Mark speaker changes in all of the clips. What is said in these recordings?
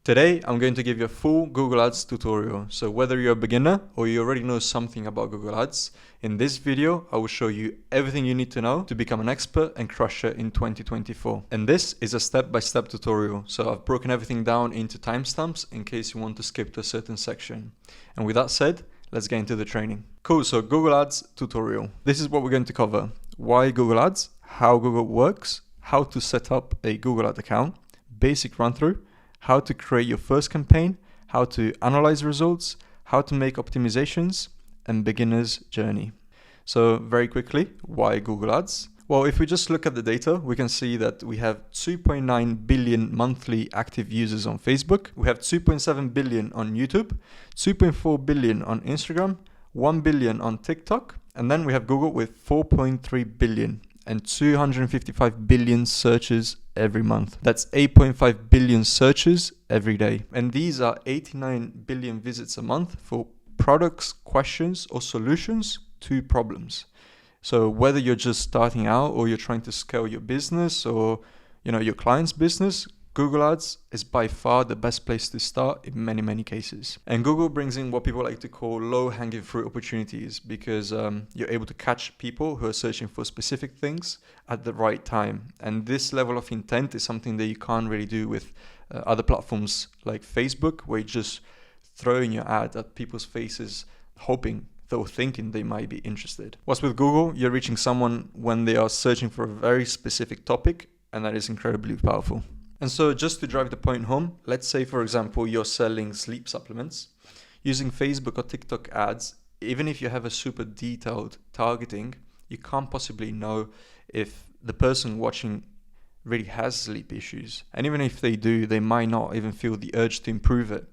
Speaker 1: Today, I'm going to give you a full Google Ads tutorial. So whether you're a beginner or you already know something about Google Ads, in this video, I will show you everything you need to know to become an expert and crusher in 2024. And this is a step-by-step tutorial. So I've broken everything down into timestamps in case you want to skip to a certain section. And with that said, let's get into the training. Cool, so Google Ads tutorial. This is what we're going to cover. Why Google Ads, how Google works, how to set up a Google Ad account, basic run-through, how to create your first campaign, how to analyze results, how to make optimizations, and beginner's journey. So very quickly, why Google Ads? Well, if we just look at the data, we can see that we have 2.9 billion monthly active users on Facebook. We have 2.7 billion on YouTube, 2.4 billion on Instagram, 1 billion on TikTok, and then we have Google with 4.3 billion and 255 billion searches every month. That's 8.5 billion searches every day. And these are 89 billion visits a month for products, questions, or solutions to problems. So whether you're just starting out or you're trying to scale your business or your client's business, Google Ads is by far the best place to start in many cases. And Google brings in what people like to call low-hanging fruit opportunities because you're able to catch people who are searching for specific things at the right time. And this level of intent is something that you can't really do with other platforms like Facebook, where you're just throwing your ad at people's faces, hoping or thinking they might be interested. Whilst with Google, you're reaching someone when they are searching for a very specific topic, and that is incredibly powerful. And so just to drive the point home, let's say, for example, you're selling sleep supplements. Using Facebook or TikTok ads, even if you have a super detailed targeting, you can't possibly know if the person watching really has sleep issues. And even if they do, they might not even feel the urge to improve it.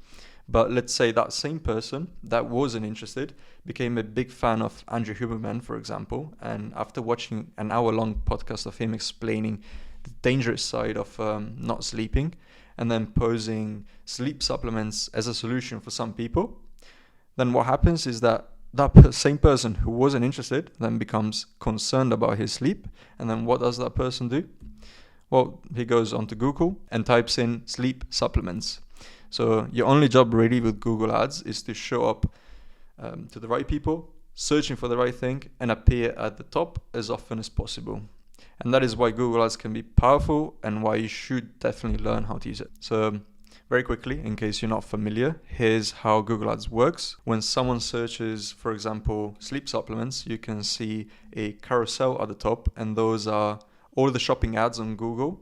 Speaker 1: But let's say that same person that wasn't interested became a big fan of Andrew Huberman, for example, and after watching an hour-long podcast of him explaining the dangerous side of not sleeping and then posing sleep supplements as a solution for some people, then what happens is that same person who wasn't interested then becomes concerned about his sleep. And then what does that person do? Well, he goes onto Google and types in sleep supplements. So your only job really with Google Ads is to show up to the right people, searching for the right thing, and appear at the top as often as possible. And that is why Google Ads can be powerful and why you should definitely learn how to use it. So very quickly, in case you're not familiar, here's how Google Ads works. When someone searches, for example, sleep supplements, you can see a carousel at the top, and those are all the shopping ads on Google,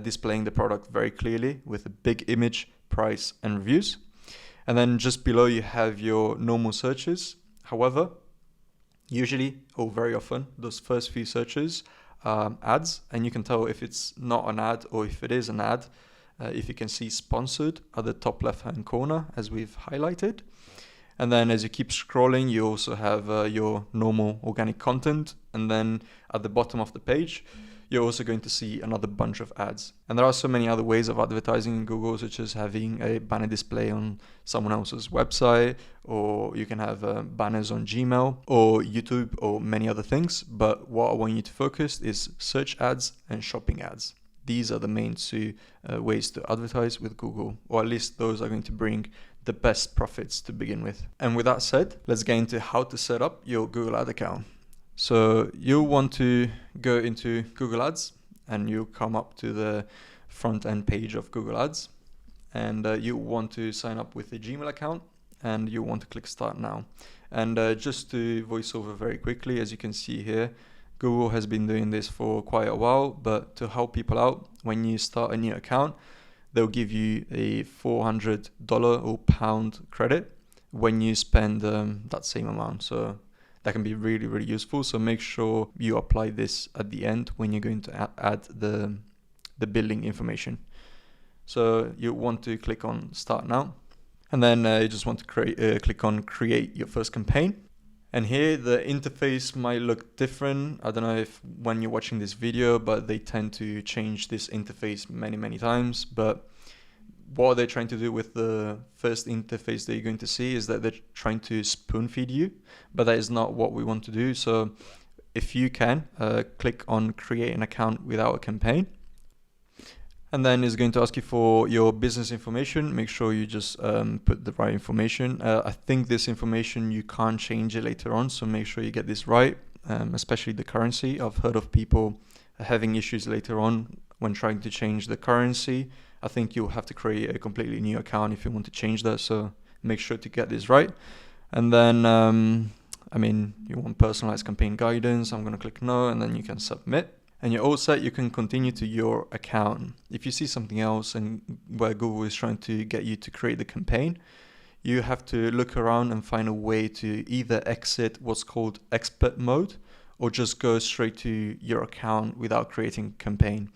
Speaker 1: displaying the product very clearly with a big image, price, and reviews. And then just below you have your normal searches. However, usually or very often, those first few searches ads, and you can tell if it's not an ad or if it is an ad if you can see sponsored at the top left hand corner as we've highlighted. And then as you keep scrolling, you also have your normal organic content, and then at the bottom of the page you're also going to see another bunch of ads. And there are so many other ways of advertising in Google, such as having a banner display on someone else's website, or you can have banners on Gmail or YouTube or many other things. But what I want you to focus is search ads and shopping ads. These are the main two ways to advertise with Google, or at least those are going to bring the best profits to begin with. And with that said, let's get into how to set up your Google Ad account. So you'll want to go into Google Ads and you'll come up to the front end page of Google Ads, and you want to sign up with a Gmail account, and you want to click Start Now. And just to voice over very quickly, as you can see here, Google has been doing this for quite a while, but to help people out, when you start a new account, they'll give you a $400 or pound credit when you spend that same amount. So that can be really useful. So make sure you apply this at the end when you're going to add the billing information. So you want to click on Start Now, and then you just want to click on Create Your First Campaign. And here the interface might look different. I don't know if when you're watching this video, but they tend to change this interface many times. But what they're trying to do with the first interface that you're going to see is that they're trying to spoon feed you, but that is not what we want to do. So if you can, click on Create an Account Without a Campaign. And then it's going to ask you for your business information. Make sure you just put the right information. I think this information, you can't change it later on, so make sure you get this right, especially the currency. I've heard of people having issues later on when trying to change the currency. I think you'll have to create a completely new account if you want to change that, so make sure to get this right. And then, you want personalized campaign guidance. I'm going to click no, and then you can submit. And you're all set. You can continue to your account. If you see something else and where Google is trying to get you to create the campaign, you have to look around and find a way to either exit what's called expert mode or just go straight to your account without creating a campaign.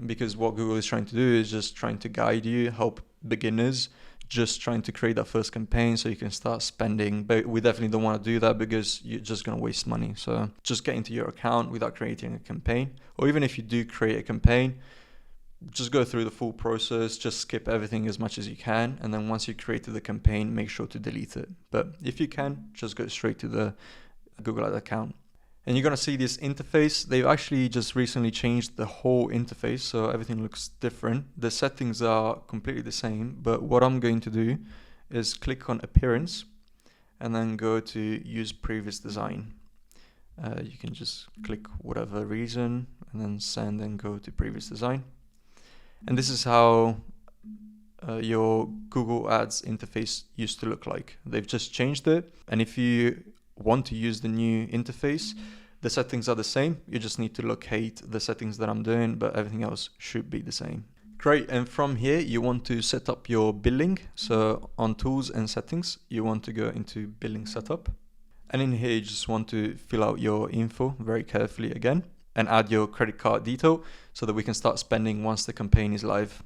Speaker 1: Because what Google is trying to do is just trying to guide you, help beginners, just trying to create that first campaign so you can start spending. But we definitely don't want to do that because you're just going to waste money. So just get into your account without creating a campaign. Or even if you do create a campaign, just go through the full process, just skip everything as much as you can. And then once you created the campaign, make sure to delete it. But if you can, just go straight to the Google Ads account. And you're going to see this interface. They've actually just recently changed the whole interface, so everything looks different. The settings are completely the same, but what I'm going to do is click on Appearance and then go to Use Previous Design. You can just click whatever reason and then send and go to Previous Design. And this is how your Google Ads interface used to look like. They've just changed it. And if you want to use the new interface, the settings are the same. You just need to locate the settings that I'm doing, but everything else should be the same. Great. And from here, you want to set up your billing. So on Tools and Settings, you want to go into Billing Setup. And in here, you just want to fill out your info very carefully again and add your credit card detail so that we can start spending once the campaign is live.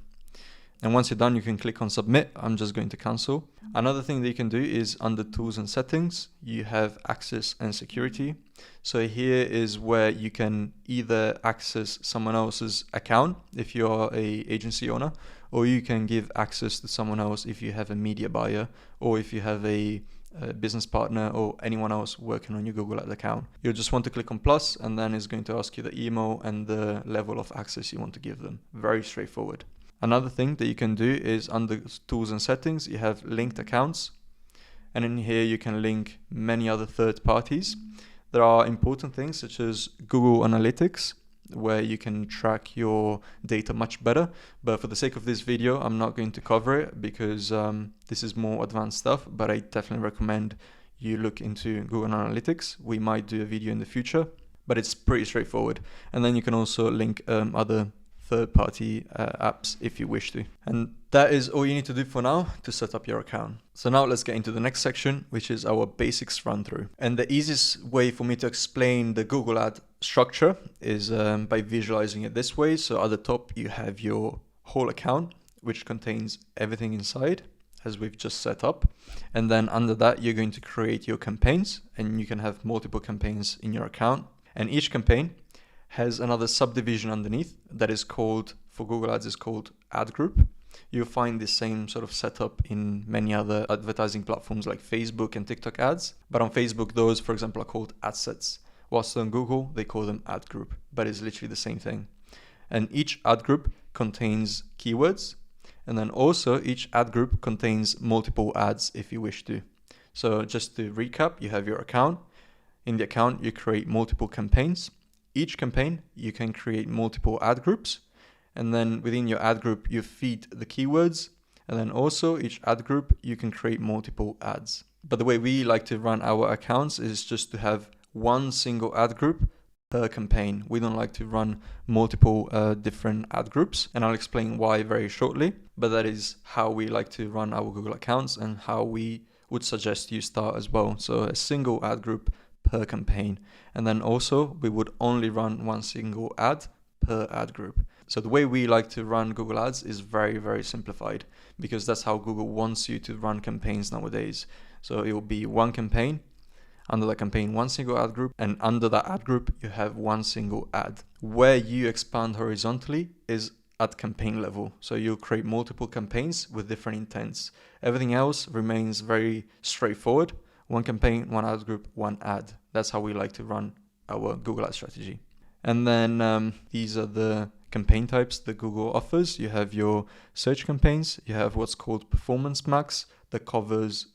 Speaker 1: And once you're done, you can click on Submit. I'm just going to cancel. Another thing that you can do is under Tools and Settings, you have Access and Security. So here is where you can either access someone else's account if you are an agency owner, or you can give access to someone else if you have a media buyer, or if you have a business partner or anyone else working on your Google Ads account. You'll just want to click on plus, and then it's going to ask you the email and the level of access you want to give them. Very straightforward. Another thing that you can do is under Tools and Settings, you have linked accounts. And in here, you can link many other third parties. There are important things such as Google Analytics, where you can track your data much better. But for the sake of this video, I'm not going to cover it because this is more advanced stuff, but I definitely recommend you look into Google Analytics. We might do a video in the future, but it's pretty straightforward. And then you can also link other third-party apps if you wish to. And that is all you need to do for now to set up your account. So now let's get into the next section, which is our basics run through. And the easiest way for me to explain the Google Ad structure is by visualizing it this way. So at the top, you have your whole account, which contains everything inside, as we've just set up. And then under that, you're going to create your campaigns, and you can have multiple campaigns in your account. And each campaign has another subdivision underneath that is called, for Google Ads, is called Ad Group. You'll find the same sort of setup in many other advertising platforms like Facebook and TikTok ads. But on Facebook, those, for example, are called ad sets. Whilst on Google, they call them Ad Group, but it's literally the same thing. And each ad group contains keywords. And then also each ad group contains multiple ads if you wish to. So just to recap, you have your account. In the account, you create multiple campaigns. Each campaign, you can create multiple ad groups. And then within your ad group, you feed the keywords. And then also each ad group, you can create multiple ads. But the way we like to run our accounts is just to have one single ad group per campaign. We don't like to run multiple different ad groups. And I'll explain why very shortly. But that is how we like to run our Google accounts and how we would suggest you start as well. So a single ad group per campaign. And then also we would only run one single ad per ad group. So the way we like to run Google Ads is very, very simplified because that's how Google wants you to run campaigns nowadays. So it will be one campaign, under that campaign, one single ad group, and under that ad group, you have one single ad. Where you expand horizontally is at campaign level. So you'll create multiple campaigns with different intents. Everything else remains very straightforward. One campaign, one ad group, one ad. That's how we like to run our Google Ads strategy. And then these are the campaign types that Google offers. You have your search campaigns, you have what's called Performance Max that covers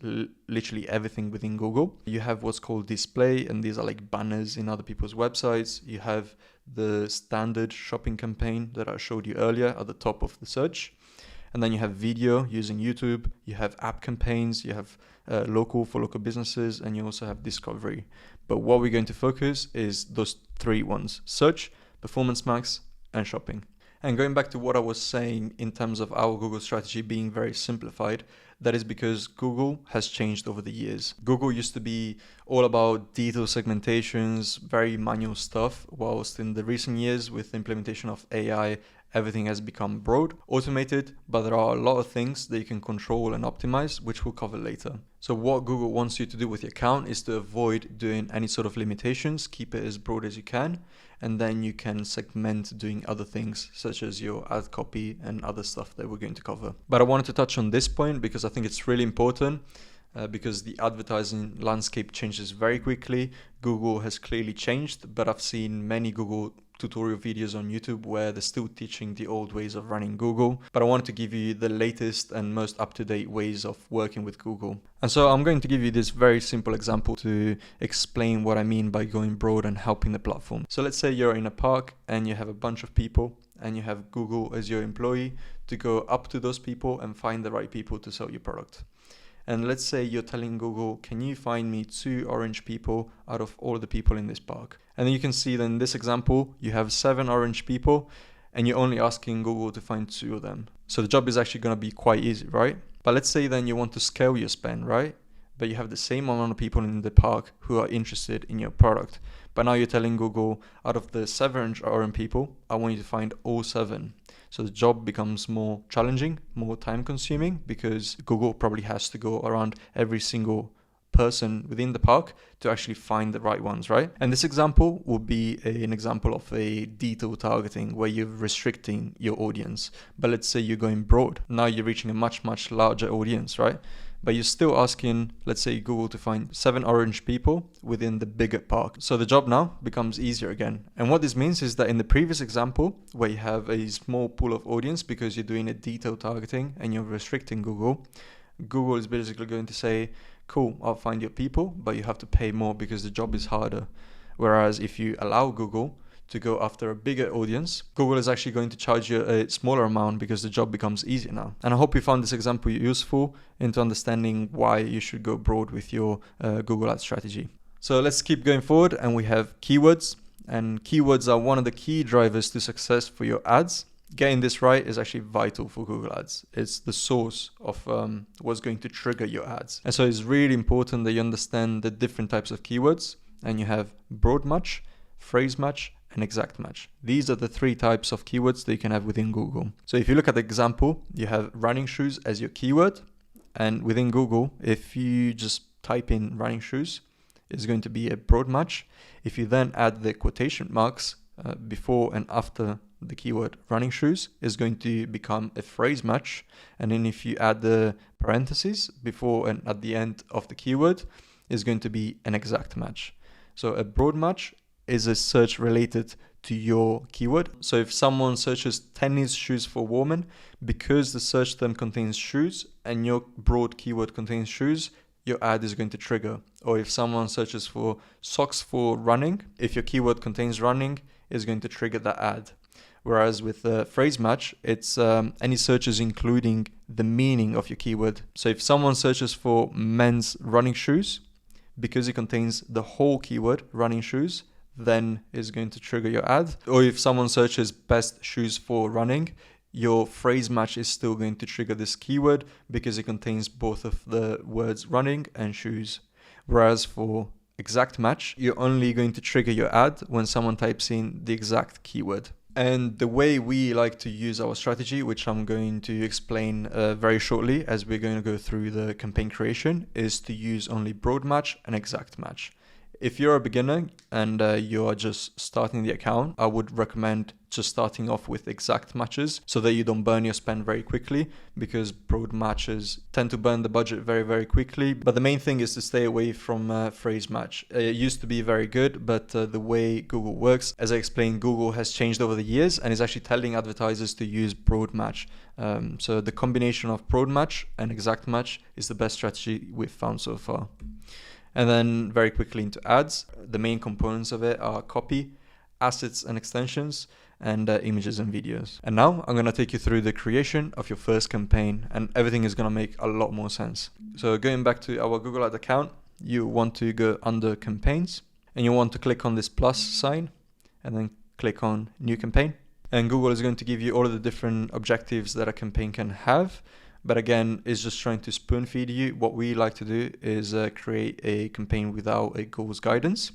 Speaker 1: literally everything within Google. You have what's called display, and these are like banners in other people's websites. You have the standard shopping campaign that I showed you earlier at the top of the search. And then you have video using YouTube, you have app campaigns, you have local for local businesses, and you also have discovery. But what we're going to focus is those three ones: search, Performance Max, and shopping. And going back to what I was saying in terms of our Google strategy being very simplified, that is because Google has changed over the years. Google used to be all about detailed segmentations, very manual stuff, whilst in the recent years with the implementation of AI, everything has become broad, automated, but there are a lot of things that you can control and optimize, which we'll cover later. So what Google wants you to do with your account is to avoid doing any sort of limitations, keep it as broad as you can, and then you can segment doing other things such as your ad copy and other stuff that we're going to cover. But I wanted to touch on this point because I think it's really important. Because the advertising landscape changes very quickly. Google has clearly changed, but I've seen many Google tutorial videos on YouTube where they're still teaching the old ways of running Google. But I wanted to give you the latest and most up-to-date ways of working with Google. And so I'm going to give you this very simple example to explain what I mean by going broad and helping the platform. So let's say you're in a park and you have a bunch of people and you have Google as your employee to go up to those people and find the right people to sell your product. And let's say you're telling Google, can you find me 2 orange people out of all the people in this park? And then you can see that in this example, you have 7 orange people and you're only asking Google to find 2 of them. So the job is actually going to be quite easy, right? But let's say then you want to scale your spend, right? But you have the same amount of people in the park who are interested in your product. But now you're telling Google, out of the 7 orange people, I want you to find all 7. So the job becomes more challenging, more time consuming, because Google probably has to go around every single person within the park to actually find the right ones, right? And this example would be an example of a detailed targeting where you're restricting your audience. But let's say you're going broad. Now you're reaching a much larger audience, right? But you're still asking, let's say, Google to find 7 orange people within the bigger park. So the job now becomes easier again. And what this means is that in the previous example, where you have a small pool of audience because you're doing a detailed targeting and you're restricting Google, Google is basically going to say, cool, I'll find your people, but you have to pay more because the job is harder. Whereas if you allow Google to go after a bigger audience, Google is actually going to charge you a smaller amount because the job becomes easier now. And I hope you found this example useful into understanding why you should go broad with your Google Ads strategy. So let's keep going forward, and we have keywords. And keywords are one of the key drivers to success for your ads. Getting this right is actually vital for Google Ads. It's the source of what's going to trigger your ads. And so it's really important that you understand the different types of keywords, and you have broad match, phrase match, and exact match. These are the 3 types of keywords that you can have within Google. So if you look at the example, you have running shoes as your keyword, and within Google, if you just type in running shoes, it's going to be a broad match. If you then add the quotation marks before and after the keyword running shoes, is going to become a phrase match. And then if you add the parentheses before and at the end of the keyword, is going to be an exact match. So a broad match is a search related to your keyword. So if someone searches tennis shoes for women, because the search term contains shoes and your broad keyword contains shoes, your ad is going to trigger. Or if someone searches for socks for running, if your keyword contains running, is going to trigger that ad. Whereas with the phrase match, it's any searches including the meaning of your keyword. So if someone searches for men's running shoes, because it contains the whole keyword running shoes, then is going to trigger your ad. Or if someone searches best shoes for running, your phrase match is still going to trigger this keyword because it contains both of the words running and shoes. Whereas for exact match, you're only going to trigger your ad when someone types in the exact keyword. And the way we like to use our strategy, which I'm going to explain very shortly as we're going to go through the campaign creation, is to use only broad match and exact match. If you're a beginner and you are just starting the account, I would recommend just starting off with exact matches so that you don't burn your spend very quickly, because broad matches tend to burn the budget very, very quickly. But the main thing is to stay away from phrase match. It used to be very good, but the way Google works, as I explained, Google has changed over the years and is actually telling advertisers to use broad match. So the combination of broad match and exact match is the best strategy we've found so far. And then very quickly into ads. The main components of it are copy, assets and extensions, and images and videos. And now I'm going to take you through the creation of your first campaign, and everything is going to make a lot more sense. So going back to our Google Ad account, you want to go under campaigns and you want to click on this plus sign and then click on new campaign. And Google is going to give you all of the different objectives that a campaign can have. But again, it's just trying to spoon feed you. What we like to do is create a campaign without a goals guidance.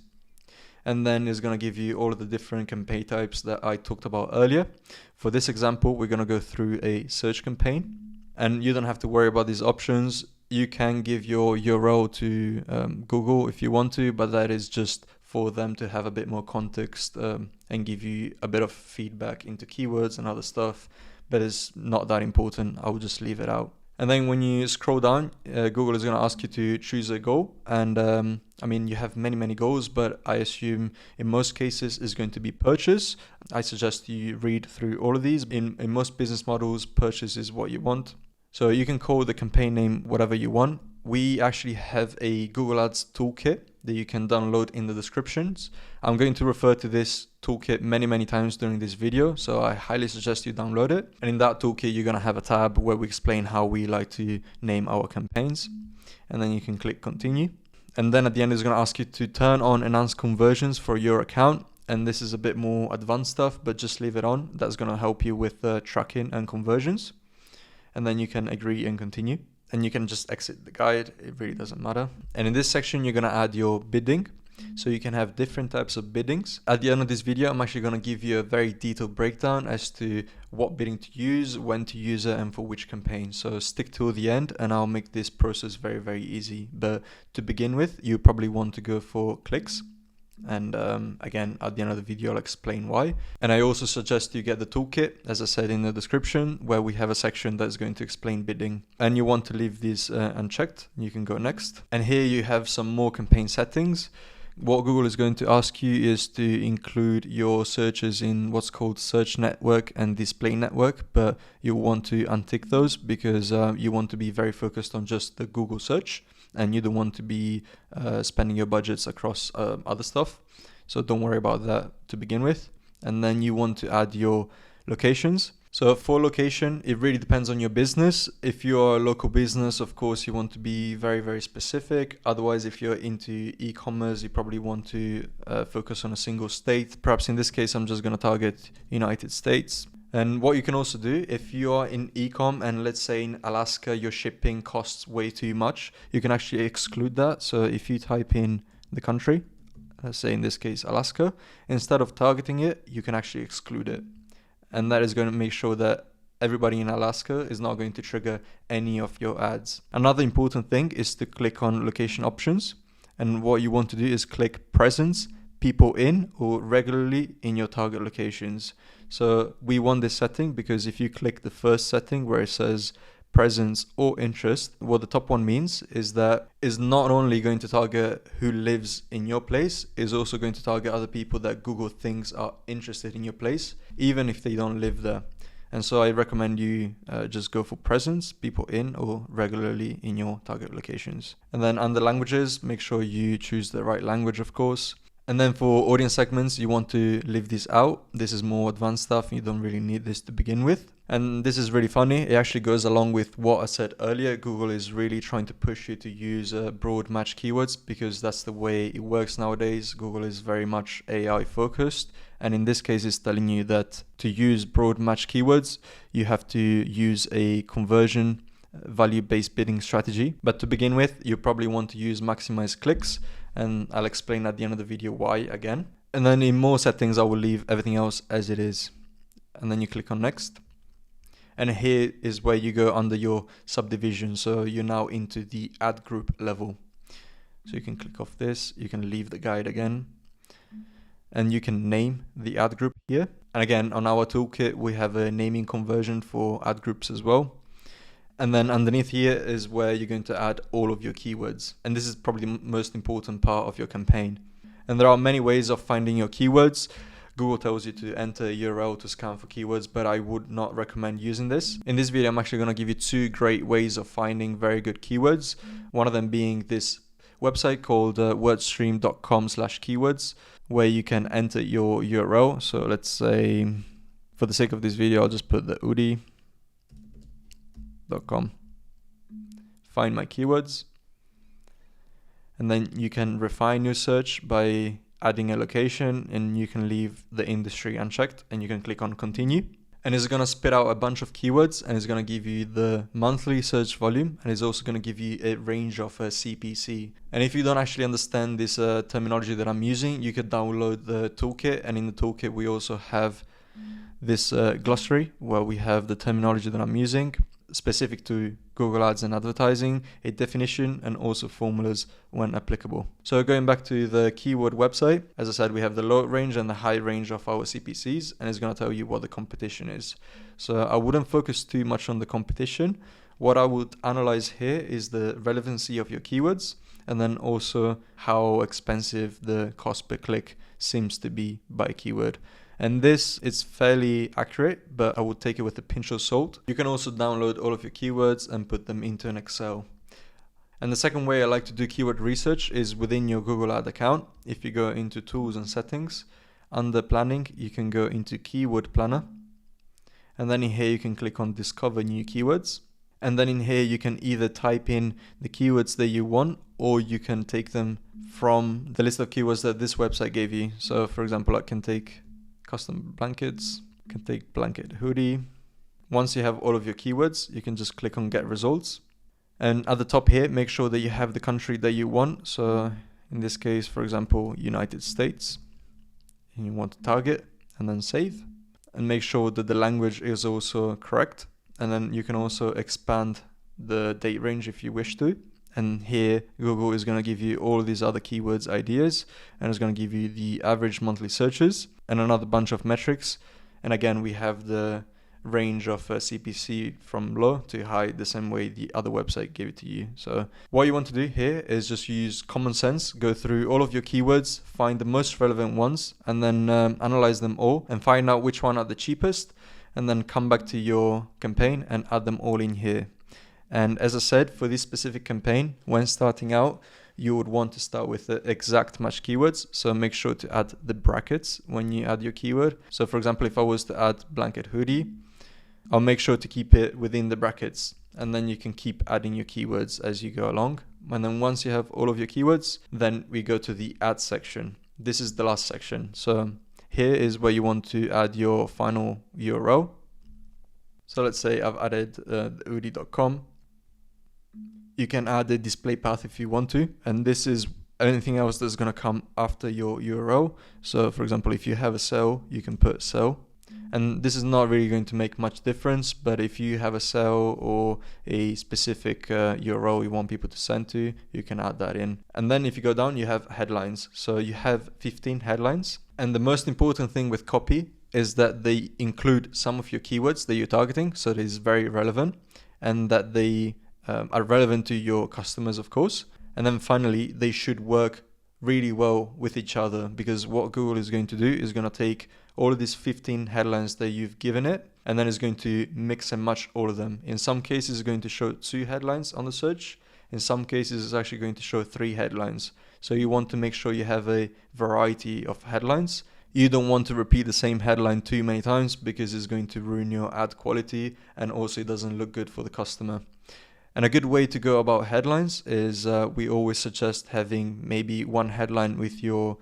Speaker 1: And then it's going to give you all of the different campaign types that I talked about earlier. For this example, we're going to go through a search campaign. And you don't have to worry about these options. You can give your URL to Google if you want to, but that is just for them to have a bit more context and give you a bit of feedback into keywords and other stuff. But it's not that important. I will just leave it out. And then when you scroll down, Google is going to ask you to choose a goal. And I mean, you have many goals, but I assume in most cases is going to be purchase. I suggest you read through all of these. In most business models, purchase is what you want. So you can call the campaign name whatever you want. We actually have a Google Ads toolkit that you can download in the descriptions. I'm going to refer to this toolkit many times during this video, so I highly suggest you download it. And in that toolkit, you're going to have a tab where we explain how we like to name our campaigns. And then you can click continue. And then at the end, it's going to ask you to turn on enhanced conversions for your account. And this is a bit more advanced stuff, but just leave it on. That's going to help you with tracking and conversions. And then you can agree and continue. And you can just exit the guide. It really doesn't matter. And in this section, you're going to add your bidding. So you can have different types of biddings. At the end of this video, I'm actually going to give you a very detailed breakdown as to what bidding to use, when to use it, and for which campaign. So stick till the end and I'll make this process very easy. But to begin with, you probably want to go for clicks. And again, at the end of the video, I'll explain why. And I also suggest you get the toolkit, as I said in the description, where we have a section that's going to explain bidding. And you want to leave these unchecked. You can go next. And here you have some more campaign settings. What Google is going to ask you is to include your searches in what's called search network and display network, but you want to untick those because you want to be very focused on just the Google search. And you don't want to be spending your budgets across other stuff. So don't worry about that to begin with. And then you want to add your locations. So for location, it really depends on your business. If you're a local business, of course, you want to be very specific. Otherwise, if you're into e-commerce, you probably want to focus on a single state. Perhaps in this case, I'm just going to target United States. And what you can also do, if you are in e-com and let's say in Alaska, your shipping costs way too much, you can actually exclude that. So if you type in the country, let's say in this case, Alaska, instead of targeting it, you can actually exclude it. And that is going to make sure that everybody in Alaska is not going to trigger any of your ads. Another important thing is to click on location options. And what you want to do is click presence, people in or regularly in your target locations. So we want this setting because if you click the first setting where it says presence or interest, what the top one means is that it's not only going to target who lives in your place, it's also going to target other people that Google thinks are interested in your place, even if they don't live there. And so I recommend you just go for presence, people in or regularly in your target locations. And then under languages, make sure you choose the right language, of course. And then for audience segments, you want to leave this out. This is more advanced stuff. You don't really need this to begin with. And this is really funny. It actually goes along with what I said earlier. Google is really trying to push you to use broad match keywords because that's the way it works nowadays. Google is very much AI focused. And in this case, it's telling you that to use broad match keywords, you have to use a conversion value-based bidding strategy. But to begin with, you probably want to use maximize clicks. And I'll explain at the end of the video why again. And then in more settings, I will leave everything else as it is. And then you click on next. And here is where you go under your subdivision. So you're now into the ad group level. So you can click off this, you can leave the guide again, and you can name the ad group here. And again, on our toolkit, we have a naming conversion for ad groups as well. And then underneath here is where you're going to add all of your keywords. And this is probably the most important part of your campaign. And there are many ways of finding your keywords. Google tells you to enter a URL to scan for keywords, but I would not recommend using this. In this video, I'm actually going to give you 2 great ways of finding very good keywords. One of them being this website called wordstream.com/keywords, where you can enter your URL. So let's say, for the sake of this video, I'll just put the udi.com. Find my keywords. And then you can refine your search by adding a location, and you can leave the industry unchecked, and you can click on continue. And it's going to spit out a bunch of keywords, and it's going to give you the monthly search volume, and it's also going to give you a range of CPC. And if you don't actually understand this terminology that I'm using, you could download the toolkit, and in the toolkit we also have this glossary where we have the terminology that I'm using specific to Google Ads and advertising, a definition, and also formulas when applicable. So going back to the keyword website, as I said, we have the low range and the high range of our CPCs, and it's going to tell you what the competition is. So I wouldn't focus too much on the competition. What I would analyze here is the relevancy of your keywords, and then also how expensive the cost per click seems to be by keyword. And this is fairly accurate, but I would take it with a pinch of salt. You can also download all of your keywords and put them into an Excel. And the second way I like to do keyword research is within your Google Ad account. If you go into Tools and Settings, under Planning, you can go into Keyword Planner. And then in here, you can click on Discover New Keywords. And then in here, you can either type in the keywords that you want, or you can take them from the list of keywords that this website gave you. So for example, I can take custom blankets, can take blanket hoodie. Once you have all of your keywords, you can just click on Get Results. And at the top here, make sure that you have the country that you want. So in this case, for example, United States. And you want to target and then save. And make sure that the language is also correct. And then you can also expand the date range if you wish to. And here, Google is going to give you all these other keywords ideas, and it's going to give you the average monthly searches and another bunch of metrics. And again, we have the range of CPC from low to high, the same way the other website gave it to you. So what you want to do here is just use common sense, go through all of your keywords, find the most relevant ones, and then analyze them all and find out which one are the cheapest, and then come back to your campaign and add them all in here. And as I said, for this specific campaign, when starting out, you would want to start with the exact match keywords. So make sure to add the brackets when you add your keyword. So for example, if I was to add blanket hoodie, I'll make sure to keep it within the brackets. And then you can keep adding your keywords as you go along. And then once you have all of your keywords, then we go to the add section. This is the last section. So here is where you want to add your final URL. So let's say I've added udi.com. You can add a display path if you want to, and this is anything else that's going to come after your URL. So for example, if you have a cell, you can put cell, and this is not really going to make much difference, but if you have a cell or a specific URL you want people to send to, you can add that in. And then if you go down, you have headlines. So you have 15 headlines, and the most important thing with copy is that they include some of your keywords that you're targeting, so it is very relevant, and that they are relevant to your customers, of course. And then finally, they should work really well with each other, because what Google is going to do is going to take all of these 15 headlines that you've given it, and then it's going to mix and match all of them. In some cases, it's going to show 2 headlines on the search. In some cases, it's actually going to show 3 headlines. So you want to make sure you have a variety of headlines. You don't want to repeat the same headline too many times, because it's going to ruin your ad quality, and also it doesn't look good for the customer. And a good way to go about headlines is we always suggest having maybe one headline with your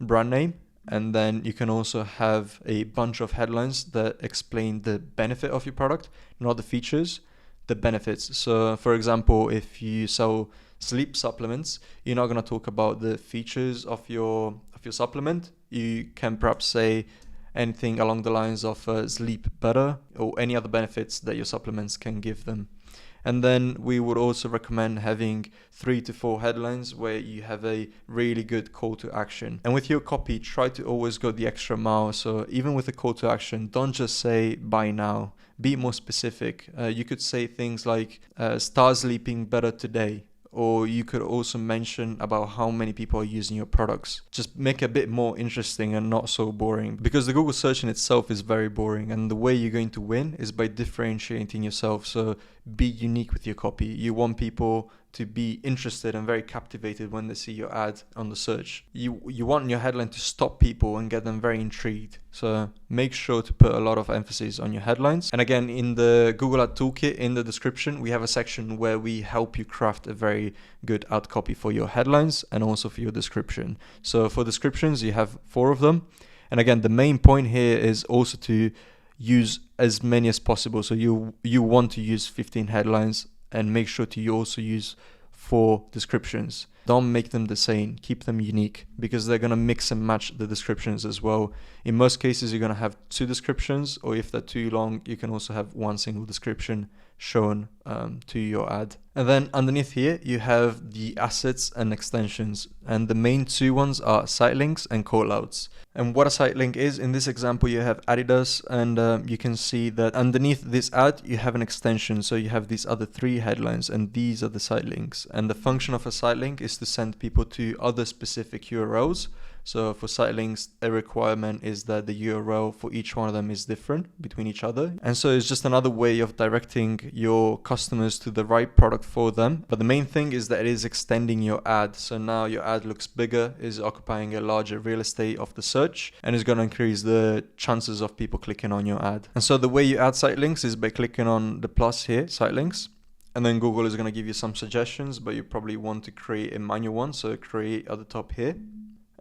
Speaker 1: brand name, and then you can also have a bunch of headlines that explain the benefit of your product, not the features, the benefits. So for example, if you sell sleep supplements, you're not going to talk about the features of your supplement. You can perhaps say anything along the lines of sleep better, or any other benefits that your supplements can give them. And then we would also recommend having 3 to 4 headlines where you have a really good call to action. And with your copy, try to always go the extra mile. So even with a call to action, don't just say buy now. Be more specific. You could say things like start sleeping better today. Or you could also mention about how many people are using your products. Just make it a bit more interesting and not so boring, because the Google search in itself is very boring, and the way you're going to win is by differentiating yourself. So be unique with your copy. You want people to be interested and very captivated when they see your ad on the search. You want your headline to stop people and get them very intrigued. So make sure to put a lot of emphasis on your headlines. And again, in the Google Ad Toolkit, in the description, we have a section where we help you craft a very good ad copy for your headlines and also for your description. So for descriptions, you have 4 of them. And again, the main point here is also to use as many as possible. So you want to use 15 headlines, and make sure to also use 4 descriptions. Don't make them the same. Keep them unique, because they're going to mix and match the descriptions as well. In most cases, you're going to have 2 descriptions, or if they're too long, you can also have 1 single description shown to your ad. And then underneath here, you have the assets and extensions. And the main 2 ones are site links and callouts. And what a site link is, in this example, you have Adidas, and you can see that underneath this ad, you have an extension. So you have these other 3 headlines, and these are the site links. And the function of a site link is to send people to other specific URLs. So for site links, a requirement is that the URL for each one of them is different between each other. And so it's just another way of directing your customers to the right product for them. But the main thing is that it is extending your ad. So now your ad looks bigger, is occupying a larger real estate of the search, and is going to increase the chances of people clicking on your ad. And so the way you add site links is by clicking on the plus here, site links. And then Google is going to give you some suggestions, but you probably want to create a manual one. So create at the top here.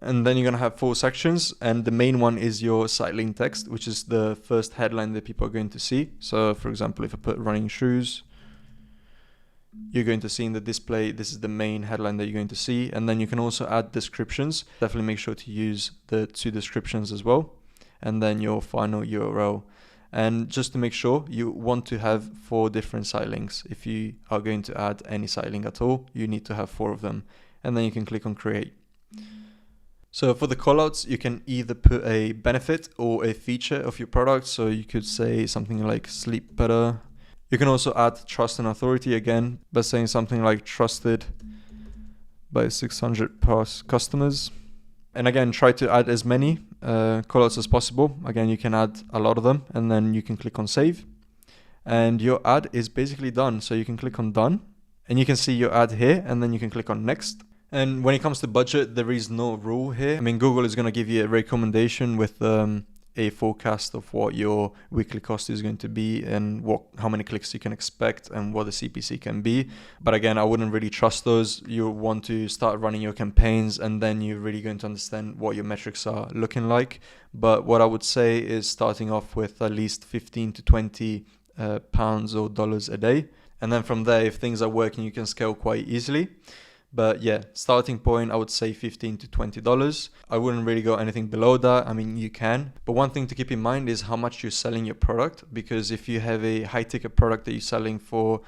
Speaker 1: And then you're going to have 4 sections, and the main one is your site link text, which is the first headline that people are going to see. So for example, if I put running shoes, you're going to see in the display, this is the main headline that you're going to see. And then you can also add descriptions. Definitely make sure to use the 2 descriptions as well. And then your final URL. And just to make sure, you want to have 4 different site links. If you are going to add any site link at all, you need to have 4 of them. And then you can click on create. So for the callouts, you can either put a benefit or a feature of your product. So you could say something like sleep better. You can also add trust and authority again by saying something like trusted by 600 past customers. And again, try to add as many callouts as possible. Again, you can add a lot of them, and then you can click on save. And your ad is basically done. So you can click on done, and you can see your ad here, and then you can click on next. And when it comes to budget, there is no rule here. I mean, Google is going to give you a recommendation with a forecast of what your weekly cost is going to be, and how many clicks you can expect, and what the CPC can be. But again, I wouldn't really trust those. You want to start running your campaigns, and then you're really going to understand what your metrics are looking like. But what I would say is starting off with at least 15 to 20 pounds or dollars a day. And then from there, if things are working, you can scale quite easily. But yeah, starting point, I would say $15 to $20. I wouldn't really go anything below that. I mean, you can. But one thing to keep in mind is how much you're selling your product. Because if you have a high ticket product that you're selling for,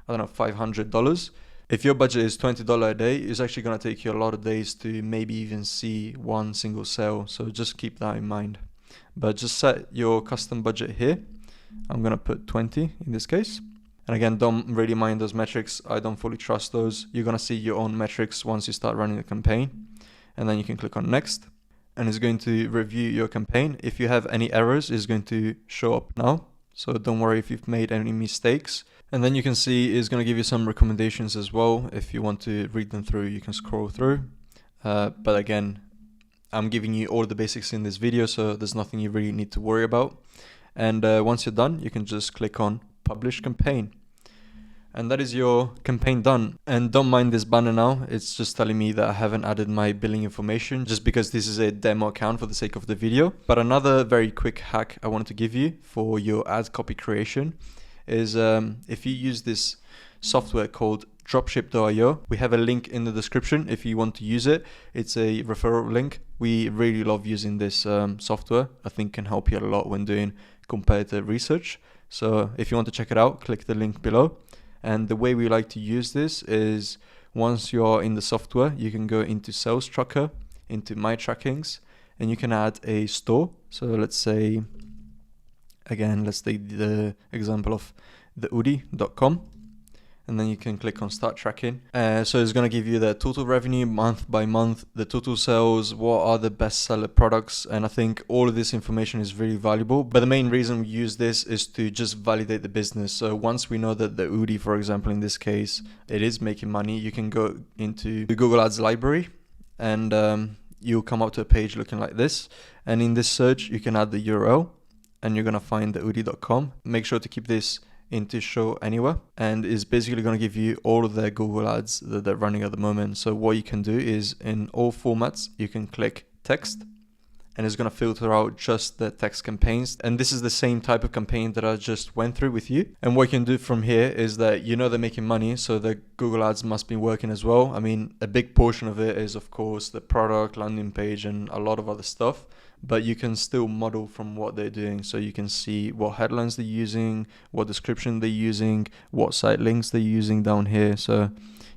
Speaker 1: I don't know, $500, if your budget is $20 a day, it's actually going to take you a lot of days to maybe even see one single sale. So just keep that in mind. But just set your custom budget here. I'm going to put 20 in this case. And again, don't really mind those metrics. I don't fully trust those. You're going to see your own metrics once you start running the campaign. And then you can click on next. And it's going to review your campaign. If you have any errors, it's going to show up now. So don't worry if you've made any mistakes. And then you can see it's going to give you some recommendations as well. If you want to read them through, you can scroll through. But again, I'm giving you all the basics in this video, so there's nothing you really need to worry about. And once you're done, you can just click on publish campaign, and that is your campaign done. And don't mind this banner now, it's just telling me that I haven't added my billing information just because this is a demo account for the sake of the video. But another very quick hack I wanted to give you for your ad copy creation is if you use this software called dropship.io, we have a link in the description if you want to use it. It's a referral link. We really love using this software. I think can help you a lot when doing competitive research. So if you want to check it out, click the link below. And the way we like to use this is once you're in the software, you can go into Sales Tracker, into My Trackings, and you can add a store. So let's say, again, let's take the example of theudi.com. And then you can click on Start Tracking. So it's going to give you the total revenue month by month, the total sales, what are the best seller products. And I think all of this information is really valuable. But the main reason we use this is to just validate the business. So once we know that the Udi, for example, in this case, it is making money, you can go into the Google Ads library and you'll come up to a page looking like this. And in this search, you can add the URL and you're going to find the Udi.com. Make sure to keep this into show anywhere, and is basically going to give you all of their Google ads that they're running at the moment. So what you can do is in all formats, you can click text and it's going to filter out just the text campaigns. And this is the same type of campaign that I just went through with you. And what you can do from here is that you know they're making money, so the Google ads must be working as well. I mean, a big portion of it is of course the product, landing page, and a lot of other stuff. But you can still model from what they're doing. So you can see what headlines they're using, what description they're using, what site links they're using down here. So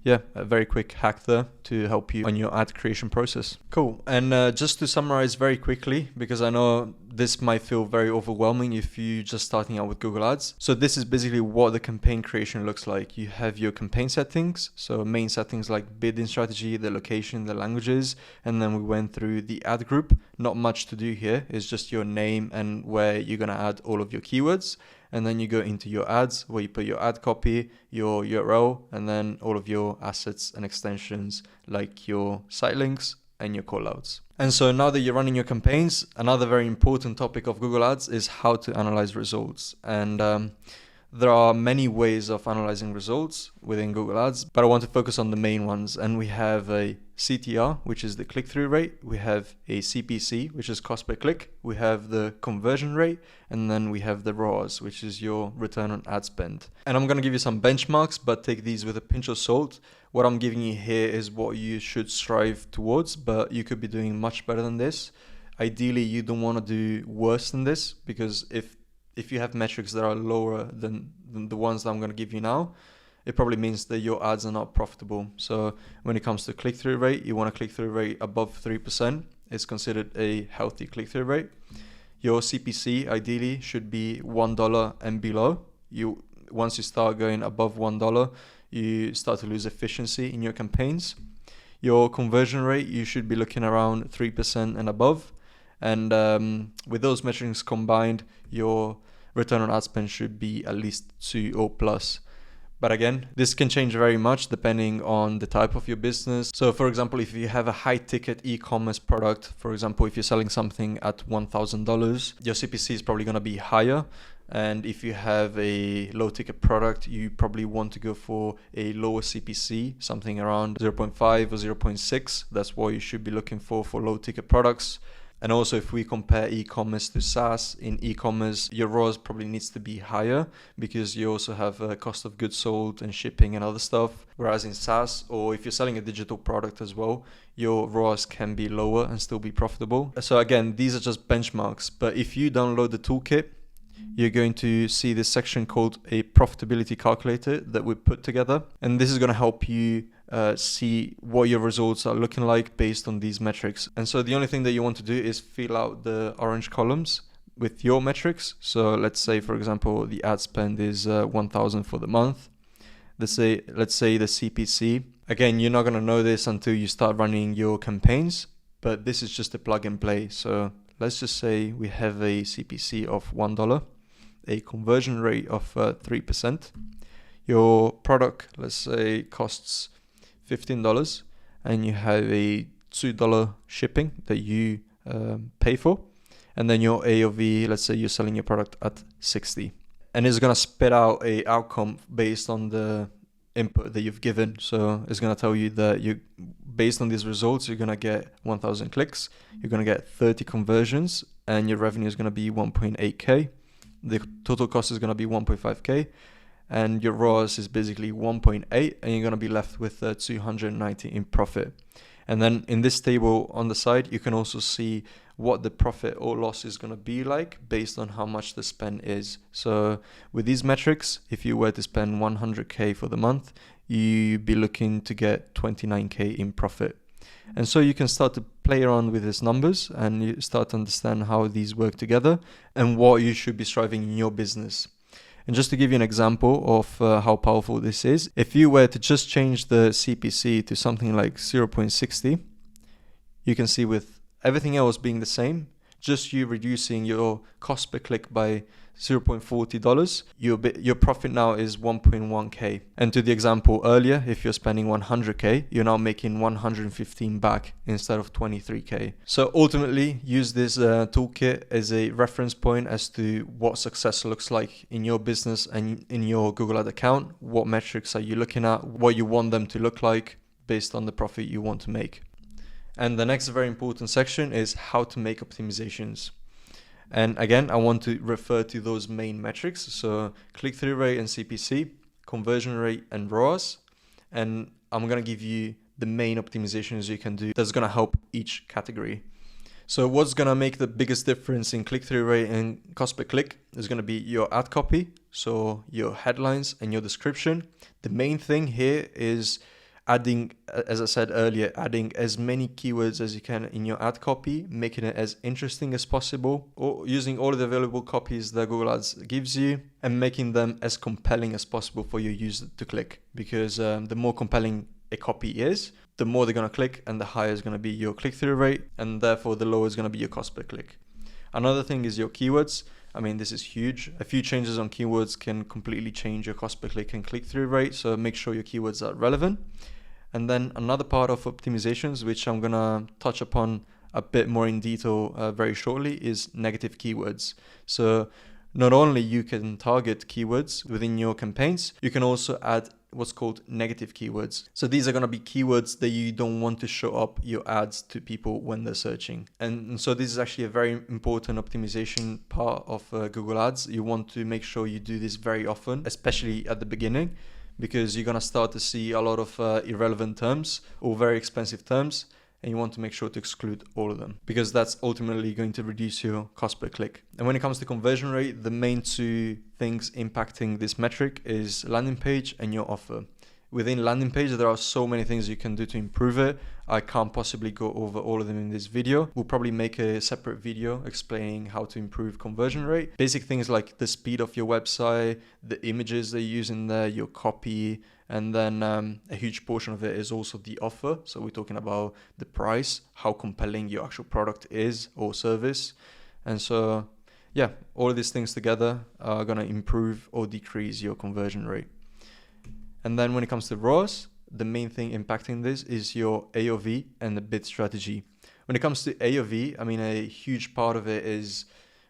Speaker 1: yeah, a very quick hack there to help you on your ad creation process. Cool. And just to summarize very quickly, because I know this might feel very overwhelming if you're just starting out with Google Ads. So this is basically what the campaign creation looks like. You have your campaign settings. So main settings like bidding strategy, the location, the languages. And then we went through the ad group. Not much to do here. It's just your name and where you're going to add all of your keywords. And then you go into your ads where you put your ad copy, your URL, and then all of your assets and extensions like your site links and your callouts. And so now that you're running your campaigns, another very important topic of Google Ads is how to analyze results. And there are many ways of analyzing results within Google Ads, but I want to focus on the main ones. And we have a CTR, which is the click-through rate. We have a CPC, which is cost per click. We have the conversion rate, and then we have the ROAS, which is your return on ad spend. And I'm going to give you some benchmarks, but take these with a pinch of salt. What I'm giving you here is what you should strive towards, but you could be doing much better than this. Ideally, you don't want to do worse than this, because if you have metrics that are lower than the ones that I'm going to give you now, it probably means that your ads are not profitable. So when it comes to click-through rate, you want a click-through rate above 3%. It's considered a healthy click-through rate. Your CPC ideally should be $1 and below. Once you start going above $1, you start to lose efficiency in your campaigns. Your conversion rate, you should be looking around 3% and above. And with those metrics combined, your return on ad spend should be at least 2 or plus. But again, this can change very much depending on the type of your business. So for example, if you have a high ticket e-commerce product, for example, if you're selling something at $1,000, your CPC is probably going to be higher. And if you have a low ticket product, you probably want to go for a lower CPC, something around 0.5 or 0.6. That's what you should be looking for low ticket products. And also if we compare e-commerce to SaaS, in e-commerce, your ROAS probably needs to be higher because you also have a cost of goods sold and shipping and other stuff. Whereas in SaaS, or if you're selling a digital product as well, your ROAS can be lower and still be profitable. So again, these are just benchmarks. But if you download the toolkit, you're going to see this section called a profitability calculator that we put together. And this is going to help you see what your results are looking like based on these metrics. And so the only thing that you want to do is fill out the orange columns with your metrics. So let's say, for example, the ad spend is 1,000 for the month. Let's say the CPC. Again, you're not going to know this until you start running your campaigns, but this is just a plug and play. So let's just say we have a CPC of $1, a conversion rate of 3%. Your product, let's say, costs $15, and you have a $2 shipping that you pay for. And then your AOV, let's say you're selling your product at 60. And it's going to spit out a outcome based on the input that you've given. So it's going to tell you that based on these results, you're going to get 1,000 clicks, you're going to get 30 conversions, and your revenue is going to be 1.8K. The total cost is going to be 1.5K, and your ROAS is basically 1.8, and you're going to be left with 290 in profit. And then in this table on the side, you can also see what the profit or loss is going to be like based on how much the spend is. So with these metrics, if you were to spend 100K for the month, you'd be looking to get 29K in profit. And so you can start to play around with these numbers and you start to understand how these work together and what you should be striving in your business. And just to give you an example of how powerful this is, if you were to just change the CPC to something like 0.60, you can see with everything else being the same, just you reducing your cost per click by $0.40, your profit now is 1.1K. And to the example earlier, if you're spending 100K, you're now making 115 back instead of 23K. So ultimately, use this toolkit as a reference point as to what success looks like in your business and in your Google Ad account. What metrics are you looking at? What you want them to look like based on the profit you want to make. And the next very important section is how to make optimizations. And again, I want to refer to those main metrics. So click-through rate and CPC, conversion rate and ROAS. And I'm going to give you the main optimizations you can do that's going to help each category. So what's going to make the biggest difference in click-through rate and cost per click is going to be your ad copy. So your headlines and your description. The main thing here is adding, as I said earlier, adding as many keywords as you can in your ad copy, making it as interesting as possible, or using all of the available copies that Google Ads gives you and making them as compelling as possible for your user to click. Because the more compelling a copy is, the more they're going to click and the higher is going to be your click-through rate, and therefore the lower is going to be your cost per click. Another thing is your keywords. I mean, this is huge. A few changes on keywords can completely change your cost per click and click-through rate, so make sure your keywords are relevant. And then another part of optimizations, which I'm going to touch upon a bit more in detail very shortly, is negative keywords. So not only you can target keywords within your campaigns, you can also add what's called negative keywords. So these are going to be keywords that you don't want to show up your ads to people when they're searching. And so this is actually a very important optimization part of Google Ads. You want to make sure you do this very often, especially at the beginning, because you're going to start to see a lot of irrelevant terms or very expensive terms, and you want to make sure to exclude all of them because that's ultimately going to reduce your cost per click. And when it comes to conversion rate, the main two things impacting this metric is landing page and your offer. Within landing page, there are so many things you can do to improve it. I can't possibly go over all of them in this video. We'll probably make a separate video explaining how to improve conversion rate. Basic things like the speed of your website, the images they use in there, your copy, and then a huge portion of it is also the offer. So we're talking about the price, how compelling your actual product is or service. And so, yeah, all of these things together are going to improve or decrease your conversion rate. And then when it comes to ROAS, the main thing impacting this is your AOV and the bid strategy. When it comes to AOV, I mean, a huge part of it is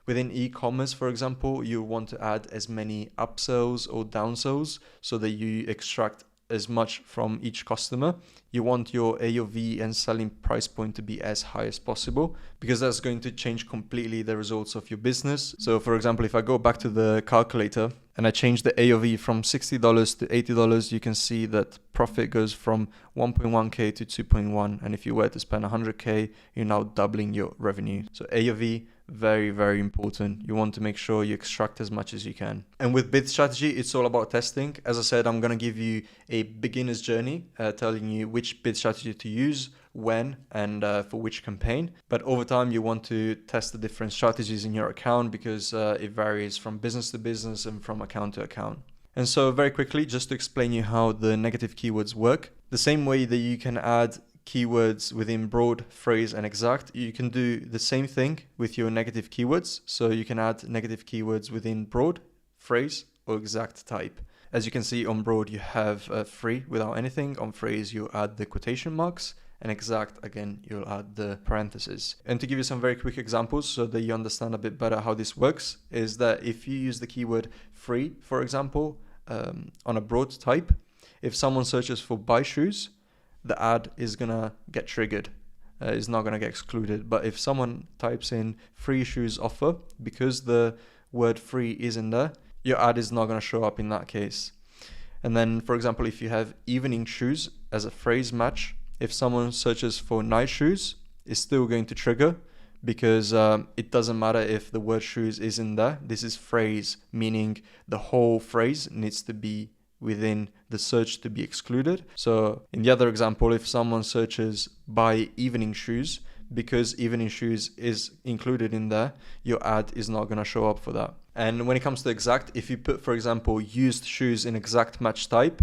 Speaker 1: within e-commerce, for example, you want to add as many upsells or downsells so that you extract as much from each customer. You want your AOV and selling price point to be as high as possible because that's going to change completely the results of your business. So for example, if I go back to the calculator and I change the AOV from $60 to $80, you can see that profit goes from 1.1K to 2.1. And if you were to spend 100K, you're now doubling your revenue. So AOV, very, very important. You want to make sure you extract as much as you can. And with bid strategy, it's all about testing. As I said, I'm going to give you a beginner's journey, telling you which bid strategy to use, when, and for which campaign. But over time, you want to test the different strategies in your account because it varies from business to business and from account to account. And so very quickly, just to explain you how the negative keywords work, the same way that you can add keywords within broad, phrase, and exact, you can do the same thing with your negative keywords. So you can add negative keywords within broad, phrase, or exact type. As you can see on broad, you have free without anything. On phrase, you add the quotation marks. And exact, again, you'll add the parentheses. And to give you some very quick examples so that you understand a bit better how this works, is that if you use the keyword free, for example, on a broad type, if someone searches for buy shoes, the ad is gonna get triggered. It's not gonna get excluded. But if someone types in free shoes offer, because the word free is in there, your ad is not gonna show up in that case. And then, for example, if you have evening shoes as a phrase match, if someone searches for nice shoes, it's still going to trigger, because it doesn't matter if the word shoes is in there. This is phrase, meaning the whole phrase needs to be within the search to be excluded. So in the other example, if someone searches buy evening shoes, because evening shoes is included in there, your ad is not going to show up for that. And when it comes to exact, if you put, for example, used shoes in exact match type,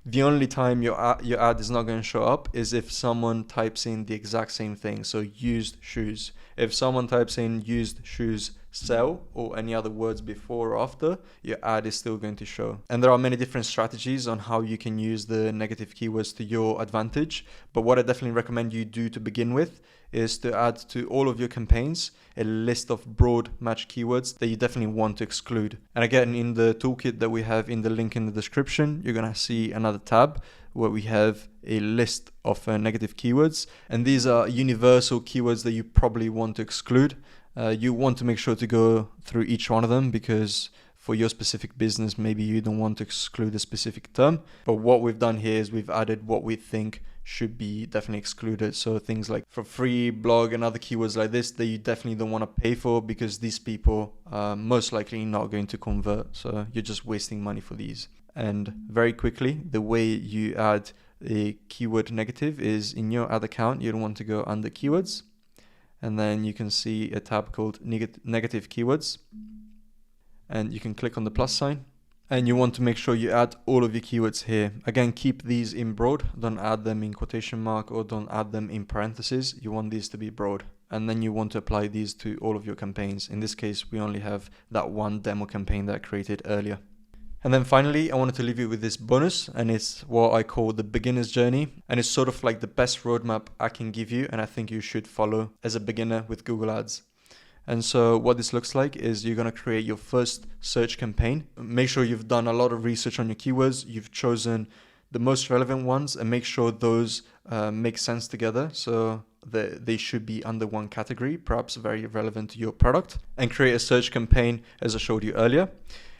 Speaker 1: the only time your ad is not going to show up is if someone types in the exact same thing. So used shoes. If someone types in used shoes sell or any other words before or after, your ad is still going to show. And there are many different strategies on how you can use the negative keywords to your advantage. But what I definitely recommend you do to begin with is to add to all of your campaigns a list of broad match keywords that you definitely want to exclude. And again, in the toolkit that we have in the link in the description, you're going to see another tab where we have a list of negative keywords. And these are universal keywords that you probably want to exclude. You want to make sure to go through each one of them, because for your specific business, maybe you don't want to exclude a specific term. But what we've done here is we've added what we think should be definitely excluded. So things like for free, blog, and other keywords like this that you definitely don't want to pay for, because these people are most likely not going to convert. So you're just wasting money for these. And very quickly, the way you add a keyword negative is in your ad account, you don't want to go under keywords. And then you can see a tab called negative keywords. And you can click on the plus sign. And you want to make sure you add all of your keywords here. Again, keep these in broad. Don't add them in quotation mark or don't add them in parentheses. You want these to be broad. And then you want to apply these to all of your campaigns. In this case, we only have that one demo campaign that I created earlier. And then finally, I wanted to leave you with this bonus, and it's what I call the beginner's journey. And it's sort of like the best roadmap I can give you, and I think you should follow as a beginner with Google Ads. And so what this looks like is you're going to create your first search campaign. Make sure you've done a lot of research on your keywords. You've chosen the most relevant ones and make sure those make sense together. So they should be under one category, perhaps very relevant to your product, and create a search campaign as I showed you earlier.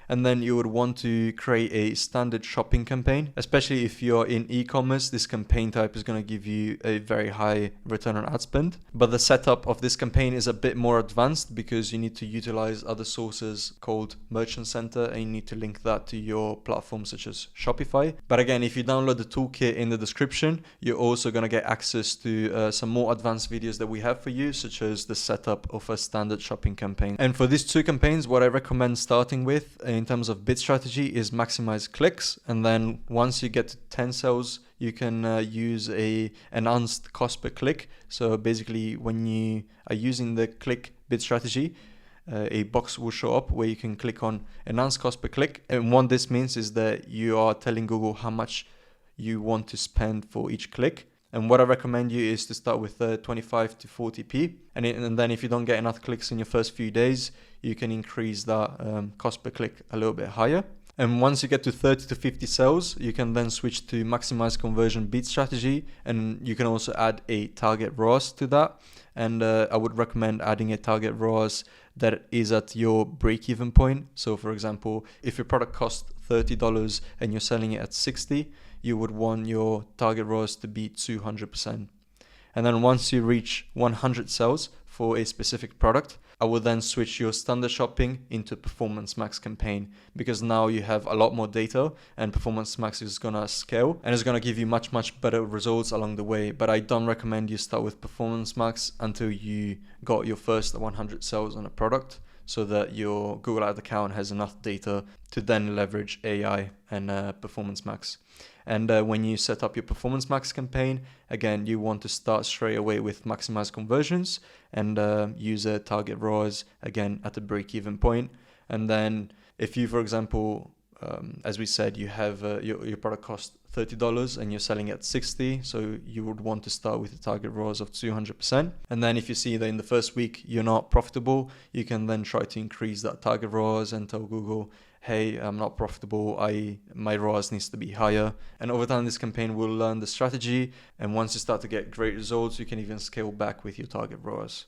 Speaker 1: And then you would want to create a standard shopping campaign, especially if you're in e-commerce. This campaign type is going to give you a very high return on ad spend. But the setup of this campaign is a bit more advanced because you need to utilize other sources called Merchant Center, and you need to link that to your platform such as Shopify. But again, if you download the toolkit in the description, you're also going to get access to some more advanced videos that we have for you, such as the setup of a standard shopping campaign. And for these two campaigns, what I recommend starting with in terms of bid strategy is maximize clicks. And then once you get to 10 sales, you can use a enhanced cost per click. So basically when you are using the click bid strategy, a box will show up where you can click on enhanced cost per click. And what this means is that you are telling Google how much you want to spend for each click. And what I recommend you is to start with 25 to 40p. And then if you don't get enough clicks in your first few days, you can increase that cost per click a little bit higher. And once you get to 30 to 50 sales, you can then switch to maximize conversion bid strategy. And you can also add a target ROAS to that. And I would recommend adding a target ROAS that is at your break-even point. So for example, if your product costs $30 and you're selling it at 60, you would want your target ROAS to be 200%. And then once you reach 100 sales for a specific product, I will then switch your standard shopping into Performance Max campaign, because now you have a lot more data and Performance Max is going to scale and it's going to give you much better results along the way. But I don't recommend you start with Performance Max until you got your first 100 sales on a product, so that your Google Ad account has enough data to then leverage AI and Performance Max. And when you set up your Performance Max campaign, again, you want to start straight away with maximize conversions and use a target ROAS, again, at a break-even point. And then if you, for example, as we said, you have your product costs $30 and you're selling at 60, so you would want to start with a target ROAS of 200%. And then if you see that in the first week you're not profitable, you can then try to increase that target ROAS and tell Google, hey, I'm not profitable, my ROAS needs to be higher. And over time, this campaign will learn the strategy. And once you start to get great results, you can even scale back with your target ROAS.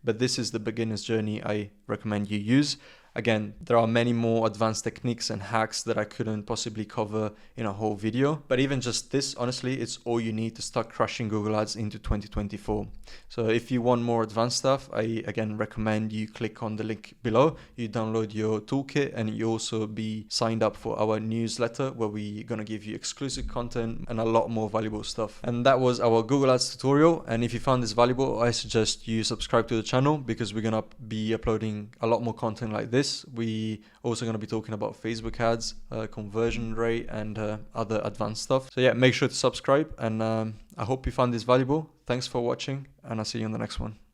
Speaker 1: But this is the beginner's journey I recommend you use. Again, there are many more advanced techniques and hacks that I couldn't possibly cover in a whole video. But even just this, honestly, it's all you need to start crushing Google Ads into 2024. So if you want more advanced stuff, I again recommend you click on the link below, you download your toolkit, and you also be signed up for our newsletter where we're gonna give you exclusive content and a lot more valuable stuff. And that was our Google Ads tutorial. And if you found this valuable, I suggest you subscribe to the channel because we're gonna be uploading a lot more content like this. We also gonna be talking about Facebook ads, conversion rate, and other advanced stuff. So yeah, make sure to subscribe, and I hope you found this valuable. Thanks for watching, and I'll see you on the next one.